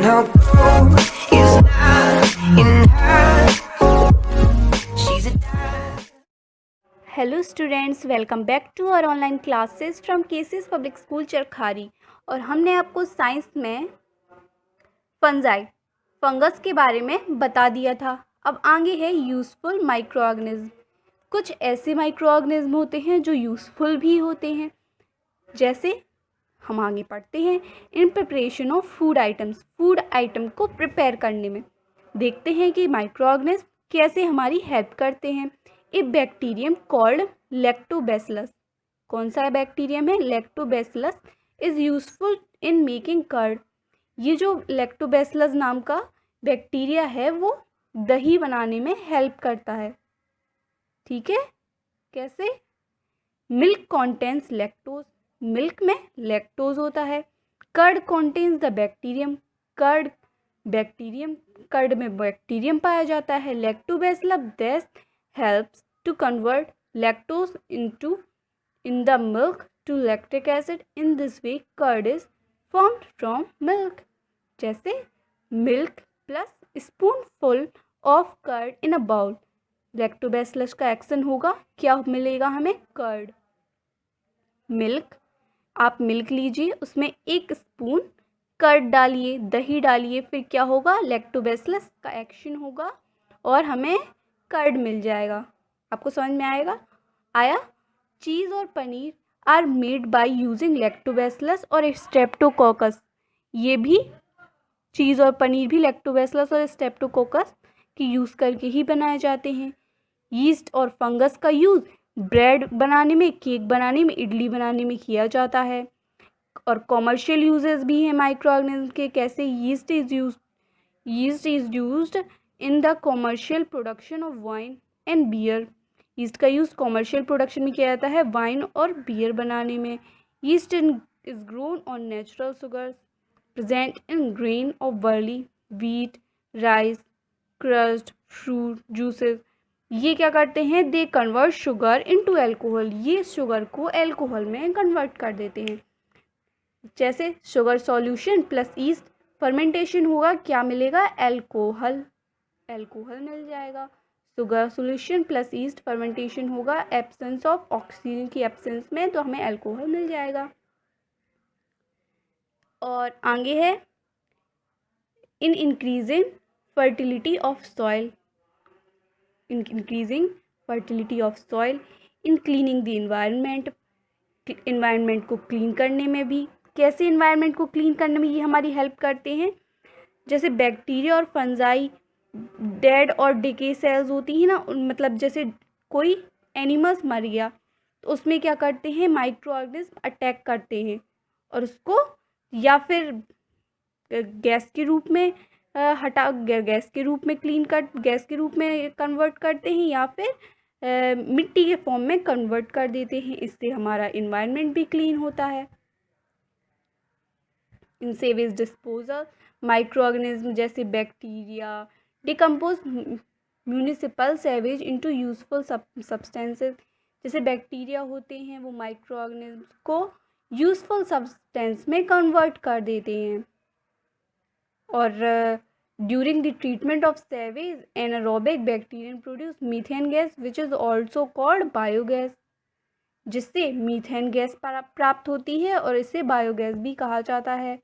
her goal is not in her. She's a hello students, welcome back to our online classes from KCS public school Charkhari. और हमने आपको science में fungus के बारे में बता दिया था। अब आगे है यूज़फुल माइक्रो ऑर्गेनिज्म। कुछ ऐसे माइक्रो ऑर्गेनिज्म होते हैं जो यूज़फुल भी होते हैं, जैसे हम आगे पढ़ते हैं इन preparation of food items. Food item को प्रिपेयर करने में देखते हैं कि माइक्रो ऑर्गेनिज्म कैसे हमारी हेल्प करते हैं। ए बैक्टीरियम कॉल्ड लैक्टोबैसिलस, कौन सा बैक्टीरियम है? Lactobacillus is useful in making curd. ये जो लैक्टोबैसिलस नाम का बैक्टीरिया है वो दही बनाने में हेल्प करता है। ठीक है, कैसे? मिल्क कॉन्टेंस लैक्टोज, मिल्क में लैक्टोज होता है। Curd contains the bacterium, curd में बैक्टीरियम पाया जाता है। Lactobacillus this helps to convert lactose in the milk to lactic acid. In this way curd is formed from milk. जैसे milk plus spoonful of curd in a bowl, lactobacillus का action होगा, क्या मिलेगा हमें? Curd. Milk, आप milk लीजिए, उसमें 1 spoon curd डालिए, दही डालिए, फिर क्या होगा? लैक्टोबैसिलस का एक्शन होगा और हमें कर्ड मिल जाएगा। आपको समझ में आया? चीज़ और paneer are made by using lactobacillus और स्ट्रेप्टोकोकस। ये भी चीज़ और पनीर भी लैक्टोबैसिलस और स्ट्रेप्टोकोकस की यूज़ करके ही बनाए जाते हैं। यीस्ट और फंगस का यूज़ ब्रेड बनाने में, केक बनाने में, इडली बनाने में किया जाता है। और कॉमर्शियल यूजेस भी हैं माइक्रो ऑर्गेनिज्म के। कैसे? Yeast is used in the commercial production of wine and beer. Yeast का यूज़ कॉमर्शियल प्रोडक्शन में किया जाता है, वाइन और बियर बनाने में। Yeast is grown on natural sugars present in grain of barley, wheat, rice, crust, fruit juices. ये क्या करते हैं? They convert sugar into alcohol, ये शुगर को अल्कोहल में कन्वर्ट कर देते हैं। जैसे sugar solution plus yeast fermentation होगा, क्या मिलेगा? अल्कोहल मिल जाएगा। Sugar solution plus yeast fermentation होगा, एब्सेंस ऑफ ऑक्सीजन की एब्सेंस में, तो हमें अल्कोहल मिल जाएगा। और आगे है in increasing fertility of soil, in cleaning the environment को क्लीन करने में भी। कैसे इन्वायरमेंट को क्लीन करने में ये हमारी हेल्प करते हैं? जैसे बैक्टीरिया और फंजाई डेड और डिके सेल्स होती हैं ना, मतलब जैसे कोई एनिमल्स मर गया तो उसमें क्या करते हैं? माइक्रो ऑर्गेनिज्म अटैक करते हैं और उसको या फिर गैस के रूप में गैस के रूप में कन्वर्ट करते हैं, या फिर मिट्टी के फॉर्म में कन्वर्ट कर देते हैं। इससे हमारा इन्वायरमेंट भी क्लीन होता है। In sewage disposal microorganism जैसे bacteria decompose municipal sewage into useful substances. जैसे बैक्टीरिया होते हैं वो माइक्रो ऑर्गेनिज्म को यूजफुल सब्सटेंस में कन्वर्ट कर देते हैं। और during the treatment of sewage anaerobic bacteria produce methane gas which is also called biogas, जिससे मीथेन गैस प्राप्त होती है और इसे बायोगैस भी कहा जाता है।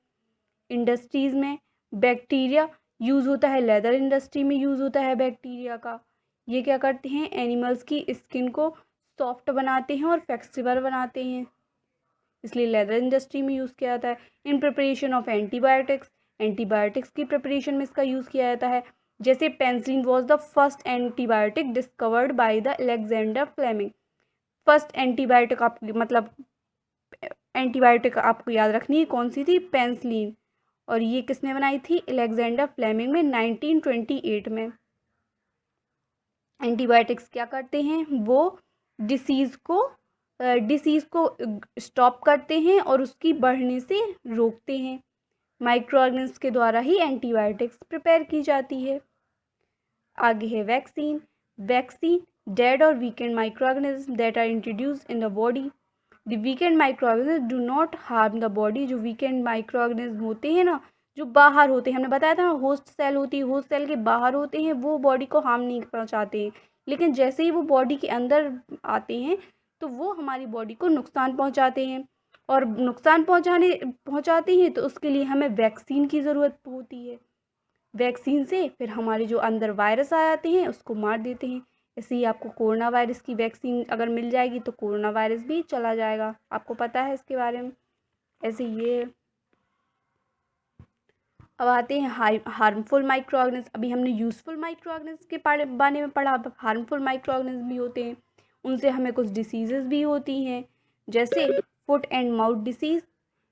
इंडस्ट्रीज़ में बैक्टीरिया यूज़ होता है, लेदर इंडस्ट्री में यूज़ होता है बैक्टीरिया का। ये क्या करते हैं? एनिमल्स की स्किन को सॉफ्ट बनाते हैं और फ्लेक्सिबल बनाते हैं, इसलिए लेदर इंडस्ट्री में यूज़ किया जाता है। इन प्रिपरेशन ऑफ एंटीबायोटिक्स की प्रिपरेशन में इसका यूज़ किया जाता है। जैसे penicillin was the first antibiotic discovered by the Alexander Fleming. First antibiotic आपको याद रखनी है, कौन सी थी? पेंसिलिन। और ये किसने बनाई थी? अलेक्जेंडर फ्लेमिंग में 1928 में। एंटीबायोटिक्स क्या करते हैं? वो डिसीज़ को स्टॉप करते हैं और उसकी बढ़ने से रोकते हैं। माइक्रो ऑर्गेनिज्म के द्वारा ही एंटीबायोटिक्स प्रिपेयर की जाती है। आगे है वैक्सीन डेड और weakened micro organism that are introduced in the body. The weakened micro organism do not harm the body. जो वीकेंड माइक्रो ऑर्गेनिज्म होते हैं ना, जो बाहर होते हैं, हमने बताया था ना होस्ट सेल होती है, होस्ट सेल के बाहर होते हैं वो बॉडी को हार्म नहीं पहुंचाते हैं, लेकिन जैसे ही वो बॉडी के अंदर आते हैं तो वो हमारी बॉडी को नुकसान पहुंचाते हैं, और नुकसान पहुंचाते हैं तो उसके लिए हमें वैक्सीन की ज़रूरत होती है। वैक्सीन से फिर हमारे जो अंदर वायरस आ जाते हैं उसको मार देते हैं। ऐसे ही आपको कोरोना वायरस की वैक्सीन अगर मिल जाएगी तो कोरोना वायरस भी चला जाएगा, आपको पता है इसके बारे में। ऐसे ये अब आते हैं हार्मफुल माइक्रो ऑर्गेनिज्म। अभी हमने यूज़फुल माइक्रो ऑर्गेनिज्म के बारे में पढ़ा, अब हार्मफुल माइक्रो ऑर्गेनिज्म भी होते हैं, उनसे हमें कुछ डिसीज़ेज़ भी होती हैं, जैसे foot and mouth disease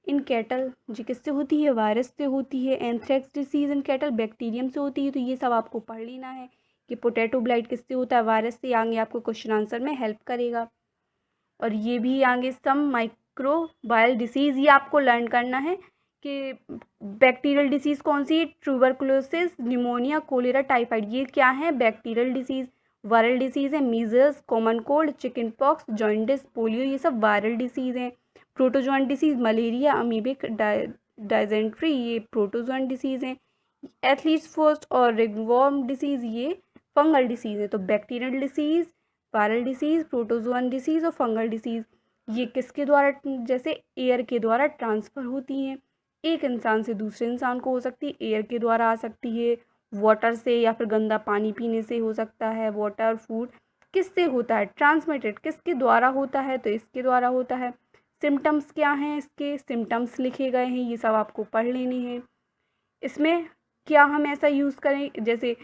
in cattle, जो किससे होती है, वायरस से होती है। Anthrax disease in cattle bacterium से होती है। तो ये सब आपको पढ़ लेना है कि पोटैटो ब्लाइट किससे होता है, वायरस से। आगे आपको क्वेश्चन आंसर में हेल्प करेगा। और ये भी आगे सम माइक्रोबायल डिसीज़, ये आपको लर्न करना है कि बैक्टीरियल डिसीज़ कौन सी है, ट्यूबरकुलोसिस, निमोनिया, कोलेरा, टाइफाइड, ये क्या है, बैक्टीरियल डिसीज़। वायरल डिसीज़ है measles, common cold, chicken pox, jaundice, polio, ये सब वायरल डिसीज़ हैं। प्रोटोजोअन डिसीज़ मलेरिया, अमीबिक डायजेंट्री, ये प्रोटोजोअन डिसीज़ हैं। एथलीट्स फर्स्ट और रिंगवॉर्म डिसीज़ ये फंगल डिसीज़ है। तो bacterial disease, viral disease, protozoan disease और फंगल डिसीज़ ये किसके द्वारा, जैसे एयर के द्वारा ट्रांसफ़र होती हैं। एक इंसान से दूसरे इंसान को हो सकती है, एयर के द्वारा आ सकती है, वाटर से या फिर गंदा पानी पीने से हो सकता है। वाटर, फूड किससे होता है, ट्रांसमिटेड किसके द्वारा होता है, तो इसके द्वारा होता है। सिम्टम्स क्या हैं, इसके सिम्टम्स लिखे गए हैं, ये सब आपको पढ़ लेने हैं। इसमें क्या हम ऐसा यूज़ करें, जैसे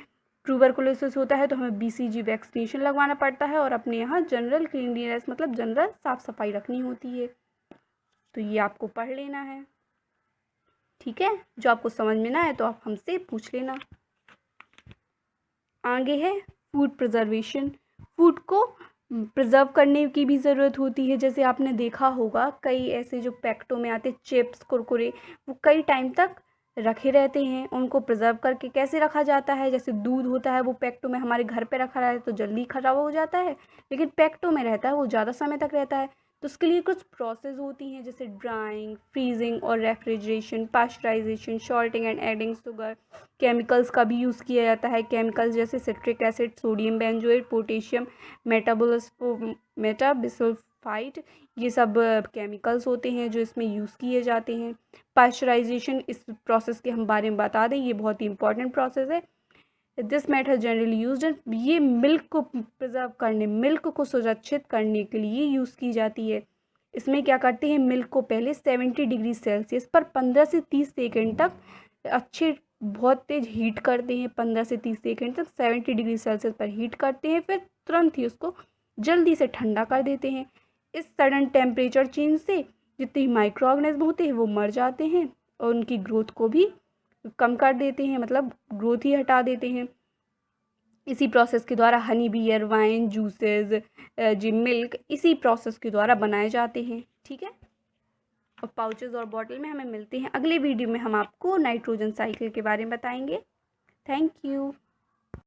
ट्यूबरकुलोसिस होता है तो हमें BCG वैक्सीनेशन लगवाना पड़ता है, और अपने यहाँ जनरल क्लीनलीनेस मतलब जनरल साफ़ सफाई रखनी होती है। तो ये आपको पढ़ लेना है, ठीक है। जो आपको समझ में ना आए तो आप हमसे पूछ लेना। आगे है फूड प्रिजर्वेशन। फूड को प्रिजर्व करने की भी ज़रूरत होती है। जैसे आपने देखा होगा कई ऐसे जो पैकेटों में आते चिप्स, कुरकुरे, वो कई टाइम तक रखे रहते हैं। उनको प्रिजर्व करके कैसे रखा जाता है, जैसे दूध होता है वो पैकेटों में हमारे घर पे रखा रहा है तो जल्दी ख़राब हो जाता है, लेकिन पैकेटों में रहता है वो ज़्यादा समय तक रहता है। तो उसके लिए कुछ प्रोसेस होती हैं, जैसे ड्राइंग, फ्रीजिंग और refrigeration, pasteurization, salting and adding sugar. Chemicals का भी यूज़ किया जाता है। केमिकल्स जैसे citric acid, sodium benzoate, potassium metabisulphite, ये सब केमिकल्स होते हैं जो इसमें यूज़ किए जाते हैं। पास्चराइजेशन, इस प्रोसेस के हम बारे में बता दें, ये बहुत ही इंपॉर्टेंट प्रोसेस है। दिस मेथड जनरली यूज्ड, ये मिल्क को प्रिजर्व करने, मिल्क को सुरक्षित करने के लिए यूज़ की जाती है। इसमें क्या करते हैं, मिल्क को पहले 70 डिग्री सेल्सियस पर 15 से 30 सेकेंड तक अच्छे बहुत तेज़ हीट करते हैं। 15 से 30 सेकेंड तक 70 डिग्री सेल्सियस पर हीट करते हैं, फिर तुरंत ही उसको जल्दी से ठंडा कर देते हैं। इस सडन टेम्परेचर चेंज से जितने माइक्रो ऑर्गेनिज्म होते हैं वो मर जाते हैं और उनकी ग्रोथ को भी कम कर देते हैं, मतलब ग्रोथ ही हटा देते हैं। इसी प्रोसेस के द्वारा हनी, बियर, वाइन, जूसेस, जी मिल्क इसी प्रोसेस के द्वारा बनाए जाते हैं, ठीक है। और पाउचेस और बॉटल में हमें मिलते हैं। अगले वीडियो में हम आपको नाइट्रोजन साइकिल के बारे में बताएंगे। Thank you.